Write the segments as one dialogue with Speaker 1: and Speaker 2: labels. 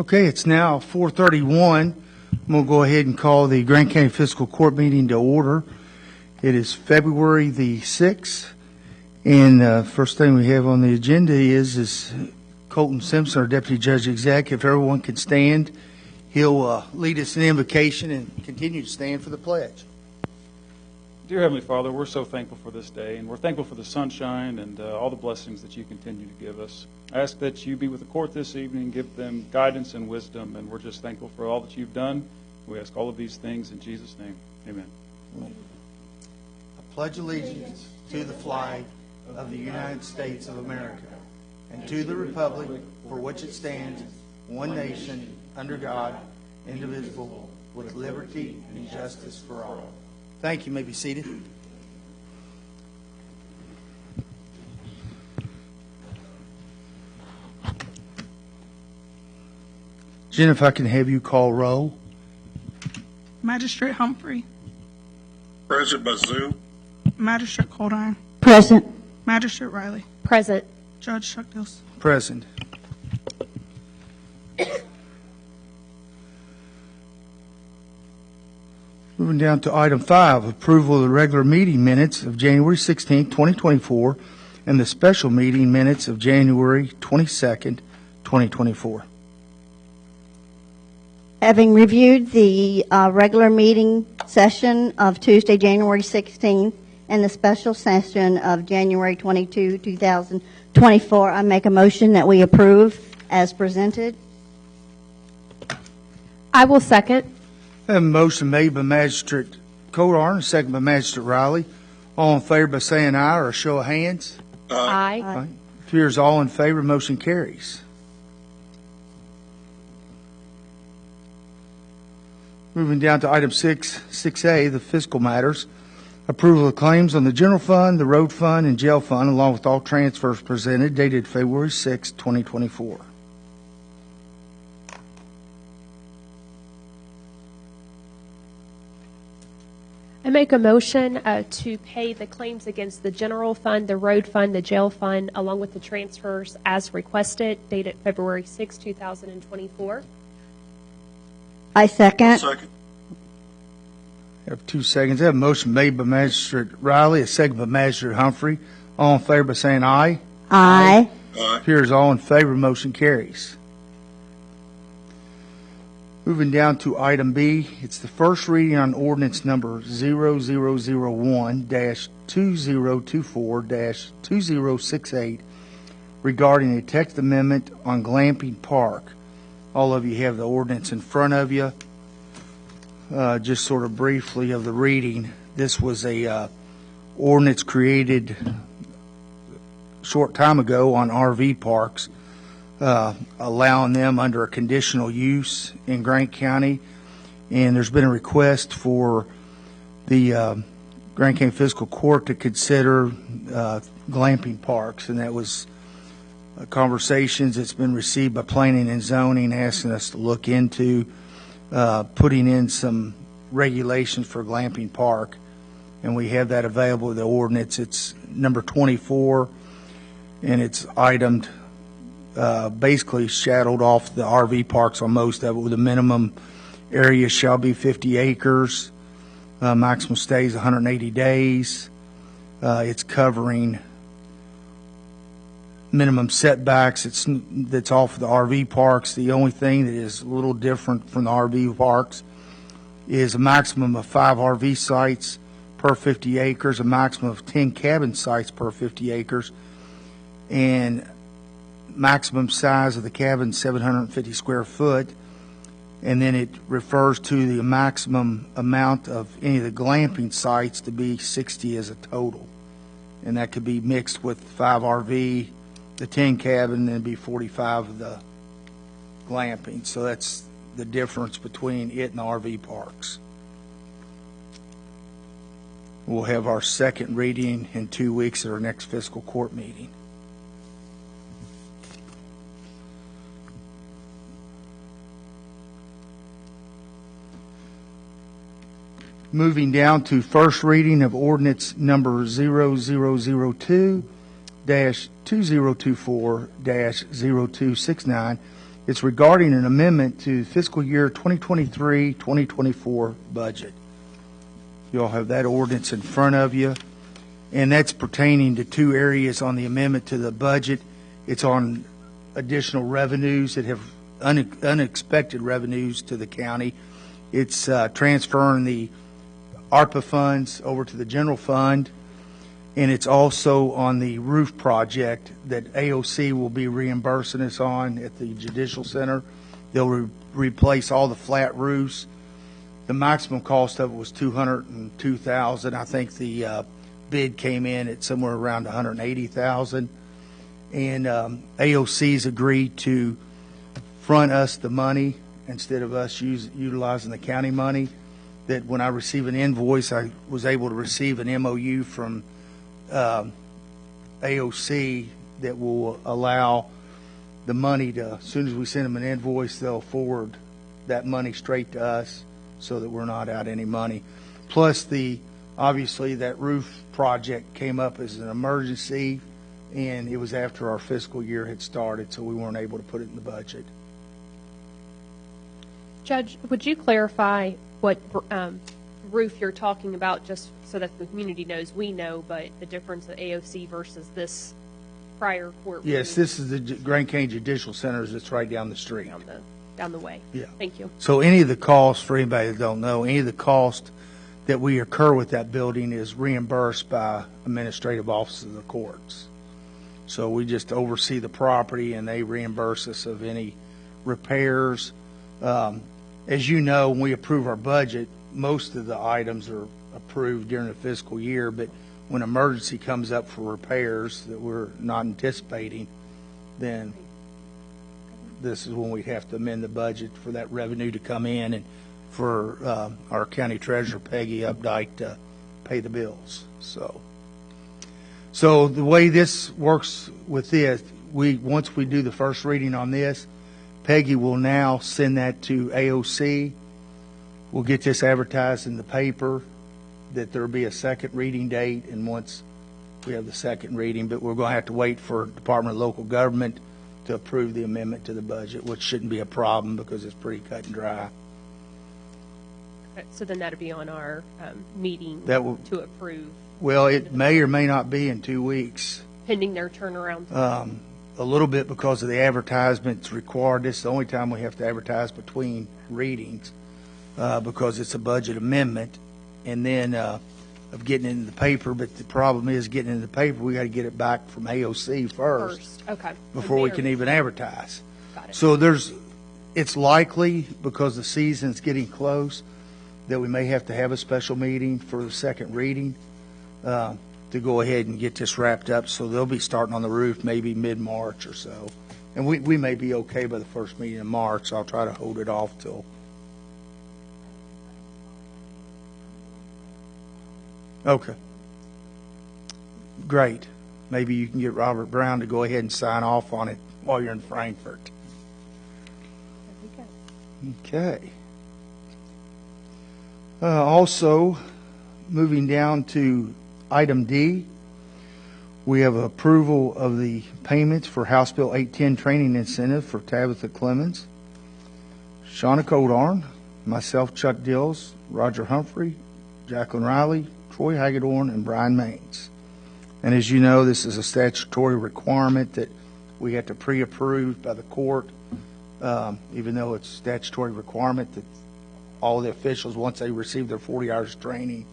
Speaker 1: Okay, it's now 4:31. I'm going to go ahead and call the Grant County Fiscal Court meeting to order. It is February the 6th, and first thing we have on the agenda is Colton Simpson, our Deputy Judge Exec. If everyone can stand, he'll lead us in invocation and continue to stand for the pledge.
Speaker 2: Dear Heavenly Father, we're so thankful for this day, and we're thankful for the sunshine and all the blessings that you continue to give us. I ask that you be with the court this evening, give them guidance and wisdom, and we're just thankful for all that you've done. We ask all of these things in Jesus' name. Amen.
Speaker 1: I pledge allegiance to the flag of the United States of America and to the republic for which it stands, one nation, under God, indivisible, with liberty and justice for all. Thank you. You may be seated. Jen, if I can have you call roll.
Speaker 3: Magistrate Humphrey.
Speaker 4: Present by Zoom.
Speaker 3: Magistrate Coldiron.
Speaker 5: Present.
Speaker 3: Magistrate Riley.
Speaker 5: Present.
Speaker 3: Judge Chuck Dills.
Speaker 1: Present. Moving down to item 5, approval of the regular meeting minutes of January 16, 2024, and the special meeting minutes of January 22nd, 2024.
Speaker 5: Having reviewed the regular meeting session of Tuesday, January 16th, and the special session of January 22, 2024, I make a motion that we approve as presented.
Speaker 6: I will second.
Speaker 1: I have a motion made by Magistrate Courthouse, and second by Magistrate Riley. All in favor by saying aye or a show of hands.
Speaker 6: Aye.
Speaker 1: Aye. Appears all in favor, motion carries. Moving down to item 6A, the fiscal matters. Approval of claims on the general fund, the road fund, and jail fund, along with all transfers presented, dated February 6, 2024.
Speaker 6: I make a motion to pay the claims against the general fund, the road fund, the jail fund, along with the transfers as requested, dated February 6, 2024.
Speaker 5: I second.
Speaker 4: Second.
Speaker 1: I have 2 seconds. I have a motion made by Magistrate Riley, a second by Magistrate Humphrey. All in favor by saying aye.
Speaker 5: Aye.
Speaker 4: Aye.
Speaker 1: Appears all in favor, motion carries. Moving down to item B, it's the first reading on ordinance number 0001-2024-2068 regarding a text amendment on Glamping Park. All of you have the ordinance in front of you. Just sort of briefly of the reading, this was a ordinance created a short time ago on RV parks, allowing them under a conditional use in Grant County. And there's been a request for the Grant County Fiscal Court to consider glamping parks, and that was conversations that's been received by planning and zoning, asking us to look into putting in some regulations for glamping park. And we have that available with the ordinance. It's number 24, and it's itemed basically shadowed off the RV parks on most of it, with a minimum area shall be 50 acres, maximum stays 180 days. It's covering minimum setbacks. That's all for the RV parks. The only thing that is a little different from the RV parks is a maximum of 5 RV sites per 50 acres, a maximum of 10 cabin sites per 50 acres, and maximum size of the cabin 750 square foot. And then it refers to the maximum amount of any of the glamping sites to be 60 as a total, and that could be mixed with 5 RV, the 10 cabin, and be 45 of the glamping. So that's the difference between it and the RV parks. We'll have our second reading in 2 weeks at our next fiscal court meeting. Moving down to first reading of ordinance number 0002-2024-0269, It's regarding an amendment to fiscal year 2023-2024 budget. You all have that ordinance in front of you, and that's pertaining to two areas on the amendment to the budget. It's on additional revenues that have unexpected revenues to the county. It's transferring the ARPA funds over to the general fund, and it's also on the roof project that AOC will be reimbursing us on at the Judicial Center. They'll replace all the flat roofs. The maximum cost of it was $202,000. I think the bid came in at somewhere around $180,000. And AOC's agreed to front us the money instead of us utilizing the county money. That when I receive an invoice, I was able to receive an MOU from AOC that will allow the money to, as soon as we send them an invoice, they'll forward that money straight to us so that we're not out any money. Plus, obviously, that roof project came up as an emergency, and it was after our fiscal year had started, so we weren't able to put it in the budget.
Speaker 6: Judge, would you clarify what roof you're talking about, just so that the community knows, we know, but the difference of AOC versus this prior court?
Speaker 1: Yes, this is the Grand Canyon Judicial Center that's right down the street.
Speaker 6: Down the way.
Speaker 1: Yeah.
Speaker 6: Thank you.
Speaker 1: So any of the costs, for anybody that don't know, any of the cost that we incur with that building is reimbursed by administrative offices of the courts. So we just oversee the property, and they reimburse us of any repairs. As you know, when we approve our budget, most of the items are approved during the fiscal year, but when emergency comes up for repairs that we're not anticipating, then this is when we have to amend the budget for that revenue to come in and for our county treasurer, Peggy Updike, to pay the bills. So the way this works with this, once we do the first reading on this, Peggy will now send that to AOC. We'll get this advertised in the paper, that there'll be a second reading date, and once we have the second reading, but we're going to have to wait for Department of Local Government to approve the amendment to the budget, which shouldn't be a problem because it's pretty cut and dry.
Speaker 6: Okay, so then that'd be on our meeting to approve.
Speaker 1: Well, it may or may not be in 2 weeks.
Speaker 6: Pending their turnaround.
Speaker 1: A little bit because of the advertisements required. This is the only time we have to advertise between readings because it's a budget amendment, and then of getting it in the paper. But the problem is getting it in the paper, we got to get it back from AOC first.
Speaker 6: Okay.
Speaker 1: Before we can even advertise.
Speaker 6: Got it.
Speaker 1: So it's likely, because the season's getting close, that we may have to have a special meeting for the second reading to go ahead and get this wrapped up. So they'll be starting on the roof maybe mid-March or so. And we may be okay by the first meeting in March. So I'll try to hold it off till. Okay. Great. Maybe you can get Robert Brown to go ahead and sign off on it while you're in Frankfurt. Okay. Also, moving down to item D, we have approval of the payments for House Bill 810 training incentive for Tabitha Clemens, Shauna Codarn, myself, Chuck Dills, Roger Humphrey, Jacqueline Riley, Troy Hagedorn, and Brian Maines. And as you know, this is a statutory requirement that we have to pre-approve by the court, even though it's a statutory requirement that all the officials, once they receive their 40 hours training,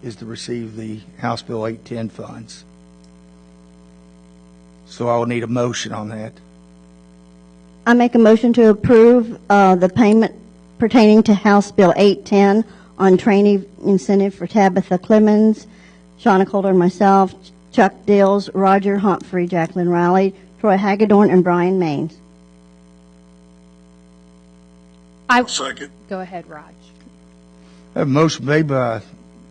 Speaker 1: is to receive the House Bill 810 funds. So I will need a motion on that.
Speaker 5: I make a motion to approve the payment pertaining to House Bill 810 on training incentive for Tabitha Clemens, Shauna Coulter, and myself, Chuck Dills, Roger Humphrey, Jacqueline Riley, Troy Hagedorn, and Brian Maines.
Speaker 4: Second.
Speaker 6: Go ahead, Raj.
Speaker 1: I have a motion made by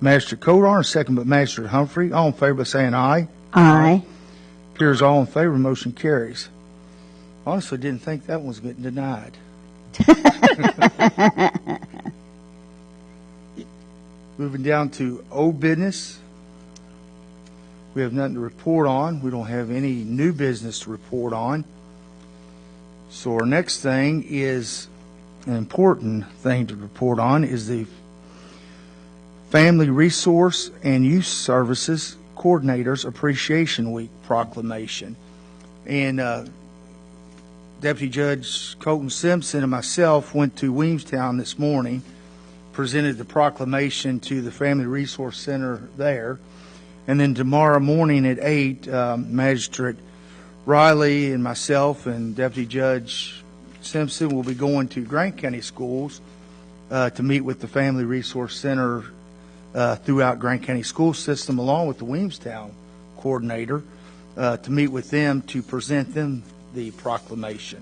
Speaker 1: Master Codarn, second by Master Humphrey. All in favor by saying aye.
Speaker 5: Aye.
Speaker 1: Appears all in favor, motion carries. Honestly, didn't think that one was getting denied. Moving down to old business. We have nothing to report on. We don't have any new business to report on. So our next thing is an important thing to report on is the Family Resource and Youth Services Coordinators Appreciation Week proclamation. And Deputy Judge Colton Simpson and myself went to Williamstown this morning, presented the proclamation to the Family Resource Center there. And then tomorrow morning at 8, Magistrate Riley and myself and Deputy Judge Simpson will be going to Grant County schools to meet with the Family Resource Center throughout Grant County school system, along with the Williamstown coordinator, to meet with them to present them the proclamation.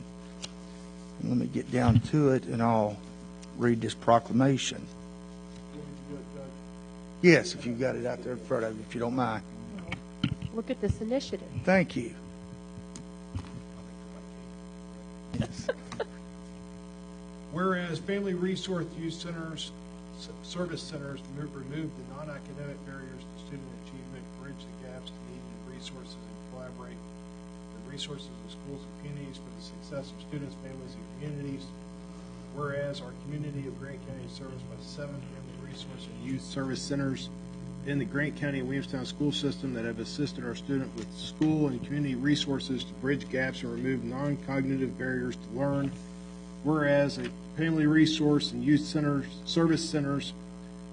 Speaker 1: Let me get down to it, and I'll read this proclamation. Yes, if you've got it out there in front of you, if you don't mind.
Speaker 6: Look at this initiative.
Speaker 1: Thank you. Yes.
Speaker 7: Whereas Family Resource Youth Centers, Service Centers remove the non-academic barriers to student achievement, bridge the gaps to needed resources, and collaborate with resources of schools and communities for the success of students, families, and communities. Whereas our community of Grant County is serviced by 7 Family Resource and Youth Service Centers in the Grant County and Williamstown school system that have assisted our students with school and community resources to bridge gaps and remove non-cognitive barriers to learn. Whereas a Family Resource and Youth Centers, Service Centers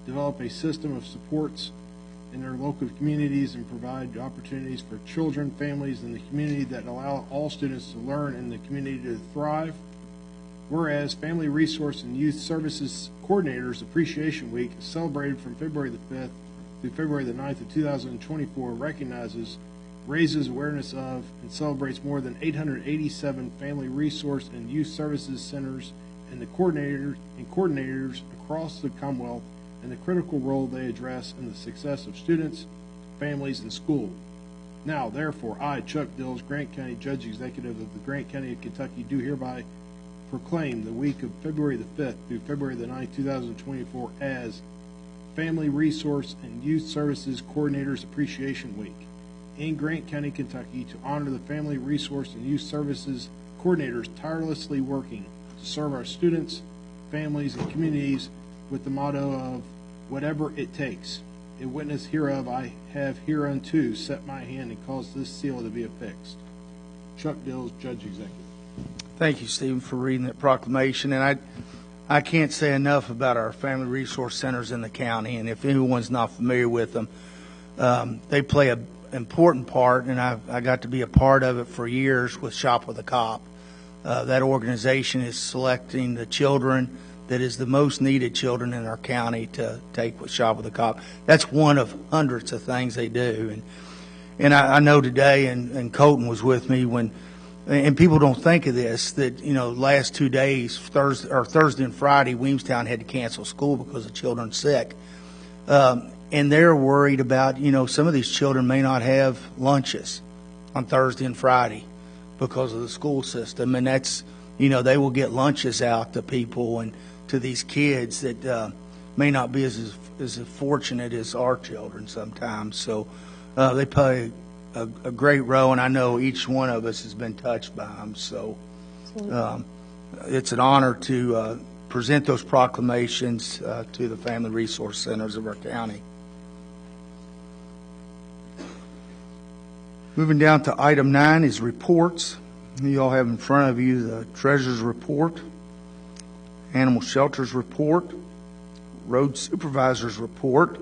Speaker 7: develop a system of supports in their local communities and provide opportunities for children, families, and the community that allow all students to learn and the community to thrive. Whereas Family Resource and Youth Services Coordinators Appreciation Week, celebrated from February the 5th through February the 9th of 2024, recognizes, raises awareness of, and celebrates more than 887 Family Resource and Youth Services Centers and the coordinators across the Commonwealth and the critical role they address in the success of students, families, and school. Now, therefore, I, Chuck Dills, Grant County Judge Executive of the Grant County of Kentucky, do hereby proclaim the week of February the 5th through February the 9th, 2024 as Family Resource and Youth Services Coordinators Appreciation Week in Grant County, Kentucky, to honor the Family Resource and Youth Services coordinators tirelessly working to serve our students, families, and communities with the motto of whatever it takes. In witness hereof, I have hereunto set my hand and caused this seal to be affixed. Chuck Dills, Judge Executive.
Speaker 1: Thank you, Stephen, for reading that proclamation. And I can't say enough about our Family Resource Centers in the county. And if anyone's not familiar with them, they play an important part, and I got to be a part of it for years with Shop with a Cop. That organization is selecting the children that is the most needed children in our county to take with Shop with a Cop. That's one of hundreds of things they do. And I know today, and Colton was with me when, and people don't think of this, that, you know, last 2 days, Thursday and Friday, Williamstown had to cancel school because of children sick. And they're worried about, you know, some of these children may not have lunches on Thursday and Friday because of the school system. And that's, you know, they will get lunches out to people and to these kids that may not be as fortunate as our children sometimes. So they play a great role, and I know each one of us has been touched by them. So it's an honor to present those proclamations to the Family Resource Centers of our county. Moving down to item 9 is reports. You all have in front of you the Treasurer's Report, Animal Shelters Report, Road Supervisor's Report.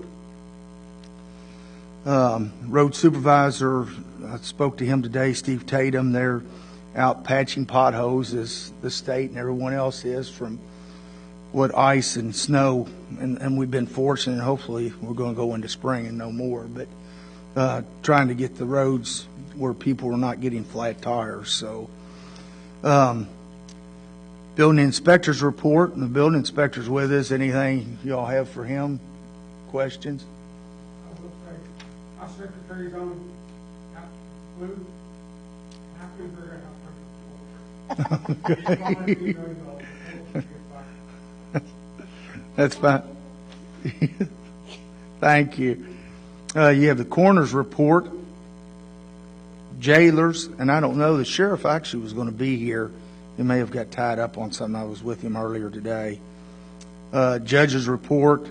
Speaker 1: Road Supervisor, I spoke to him today, Steve Tatum. They're out patching potholes as the state and everyone else is from what ice and snow, and we've been fortunate, and hopefully we're going to go into spring and no more, but trying to get the roads where people are not getting flat tires. So Building Inspector's Report, and the building inspector's with us. Anything you all have for him? Questions?
Speaker 8: Our secretary's on flu. I couldn't figure out how
Speaker 1: That's fine. Thank you. You have the coroner's report, jailers, and I don't know, the sheriff actually was going to be here He may have got tied up on something. I was with him earlier today. Judge's report.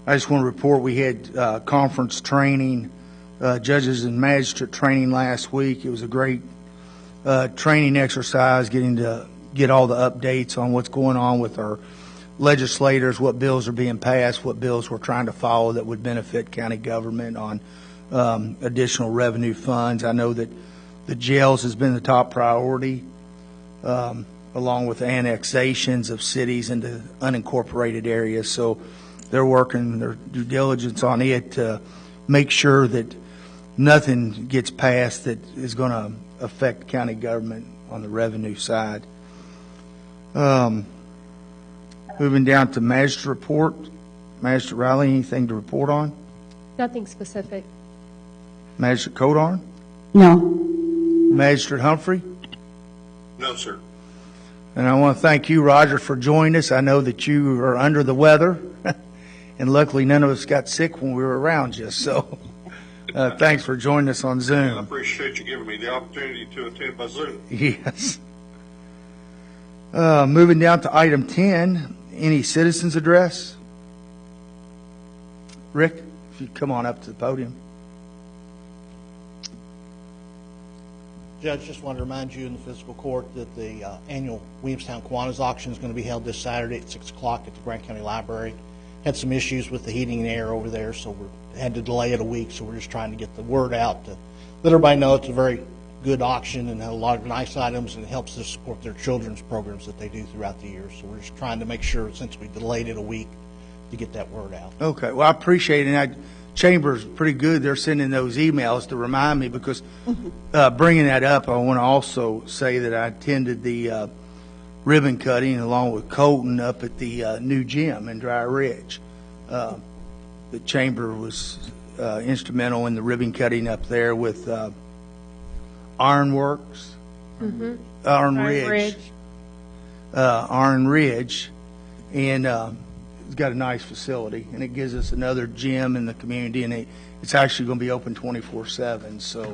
Speaker 1: I just want to report we had conference training, judges and magistrate training last week. It was a great training exercise, getting to get all the updates on what's going on with our legislators, what bills are being passed, what bills we're trying to follow that would benefit county government on additional revenue funds. I know that the jails has been the top priority, along with annexations of cities into unincorporated areas. So they're working their due diligence on it to make sure that nothing gets passed that is going to affect county government on the revenue side. Moving down to magistrate report. Magistrate Riley, anything to report on?
Speaker 6: Nothing specific.
Speaker 1: Magistrate Codar?
Speaker 5: No.
Speaker 1: Magistrate Humphrey?
Speaker 4: No, sir.
Speaker 1: And I want to thank you, Roger, for joining us. I know that you are under the weather, and luckily none of us got sick when we were around you. So thanks for joining us on
Speaker 4: I
Speaker 1: Zoom.
Speaker 4: appreciate you giving me the opportunity to attend by Zoom.
Speaker 1: Yes. Moving down to item 10, any citizens address? Rick, if you come on up to the podium.
Speaker 9: Judge, just wanted to remind you in the fiscal court that the annual Williamstown Kiwanis auction is going to be held this Saturday at 6 o'clock at the Grant County Library. Had some issues with the heating and air over there, so we had to delay it a week, so we're just trying to get the word out to let everybody know it's a very good auction and had a lot of nice items, and it helps to support their children's programs that they do throughout the year. So we're just trying to make sure, since we delayed it a week, to get that word out.
Speaker 1: Okay, well, I appreciate it. And Chamber's pretty good. They're sending those emails to remind me because bringing that up, I want to also say that I attended the ribbon cutting along with Colton up at the new gym in Dry Ridge. The Chamber was instrumental in the ribbon cutting up there with Ironworks, Iron Ridge, and it's got a nice facility, and it gives us another gym in the community, and it's actually going to be open 24/7, so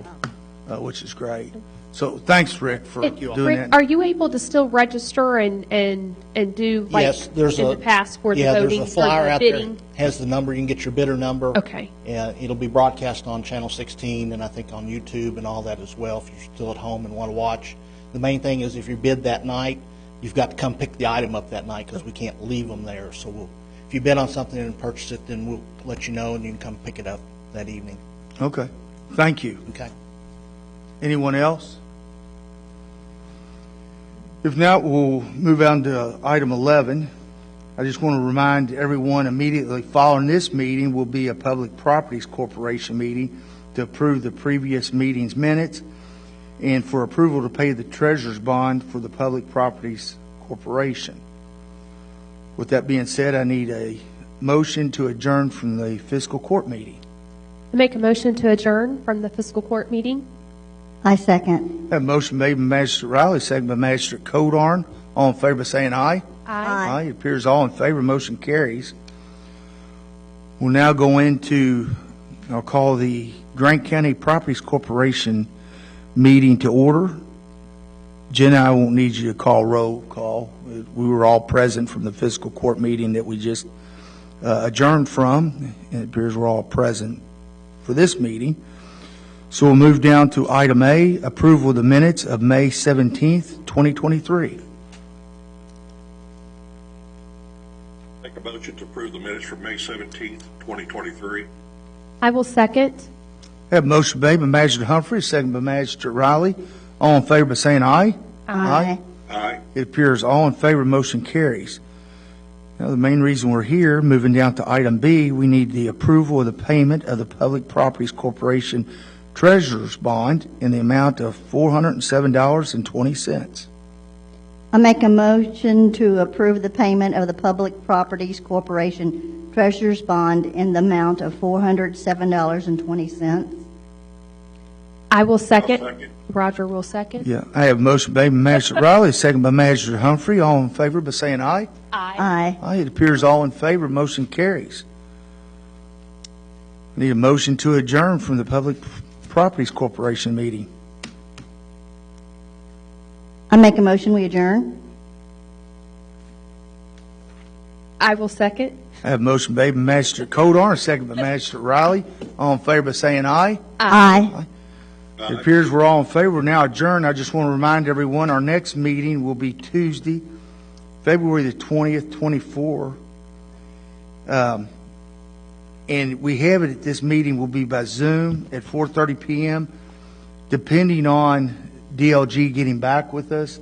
Speaker 1: which is great. So thanks, Rick, for doing
Speaker 6: Rick,
Speaker 1: that.
Speaker 6: are you able to still register and do like
Speaker 9: Yes, there's
Speaker 6: in the past for the voting,
Speaker 9: there's a flyer
Speaker 6: for the
Speaker 9: out
Speaker 6: bidding?
Speaker 9: there, has the number, you can get your bidder number.
Speaker 6: Okay.
Speaker 9: And it'll be broadcast on Channel 16 and I think on YouTube and all that as well if you're still at home and want to watch. The main thing is if you bid that night, you've got to come pick the item up that night because we can't leave them there. So if you bid on something and purchase it, then we'll let you know and you can come pick it up that evening.
Speaker 1: Okay, thank you.
Speaker 9: Okay.
Speaker 1: Anyone else? If not, we'll move on to item 11. I just want to remind everyone immediately following this meeting will be a Public Properties Corporation meeting to approve the previous meeting's minutes and for approval to pay the treasurer's bond for the Public Properties Corporation. With that being said, I need a motion to adjourn from the fiscal court meeting.
Speaker 6: I make a motion to adjourn from the fiscal court meeting.
Speaker 5: I second.
Speaker 1: Have a motion made by Magistrate Riley, second by Magistrate Codar. All in favor by saying aye.
Speaker 5: Aye.
Speaker 1: It appears all in favor. Motion carries. We'll now go into, I'll call the Grant County Properties Corporation meeting to order. Jenna, I won't need you to call roll call. We were all present from the fiscal court meeting that we just adjourned from. It appears we're all present for this meeting. So we'll move down to item A, approval of the minutes of May 17th, 2023.
Speaker 4: Make a motion to approve the minutes for May 17th, 2023.
Speaker 6: I will second.
Speaker 1: Have a motion made by Magistrate Humphrey, second by Magistrate Riley. All in favor by saying aye.
Speaker 5: Aye.
Speaker 4: Aye.
Speaker 1: It appears all in favor, motion carries. Now, the main reason we're here, moving down to item B, we need the approval of the payment of the Public Properties Corporation Treasurer's Bond in the amount of $407.20.
Speaker 5: I make a motion to approve the payment of the Public Properties Corporation Treasurer's Bond in the amount of $407.20.
Speaker 6: I will second.
Speaker 4: I'll second.
Speaker 6: Roger will second.
Speaker 1: Yeah, I have a motion made by Magistrate Riley, second by Magistrate Humphrey. All in favor by saying aye.
Speaker 6: Aye.
Speaker 5: Aye.
Speaker 1: It appears all in favor, motion carries. Need a motion to adjourn from the Public Properties Corporation meeting.
Speaker 5: I make a motion, we adjourn.
Speaker 6: I will second.
Speaker 1: I have a motion made by Magistrate Codar, second by Magistrate Riley. All in favor by saying aye.
Speaker 5: Aye.
Speaker 1: It appears we're all in favor. We're now adjourned. I just want to remind everyone, our next meeting will be Tuesday, February the 20th, 24. And we have it at this meeting will be by Zoom at 4:30 p.m., depending on DLG getting back with us,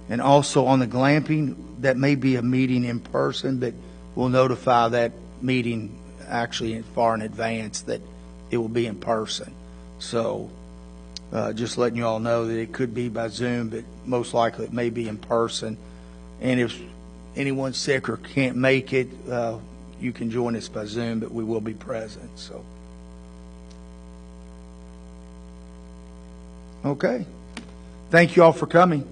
Speaker 1: and also on the glamping, that may be a meeting in person, but we'll notify that meeting actually far in advance that it will be in person. So just letting you all know that it could be by Zoom, but most likely it may be in person. And if anyone's sick or can't make it, you can join us by Zoom, but we will be present. So, okay. Thank you all for coming.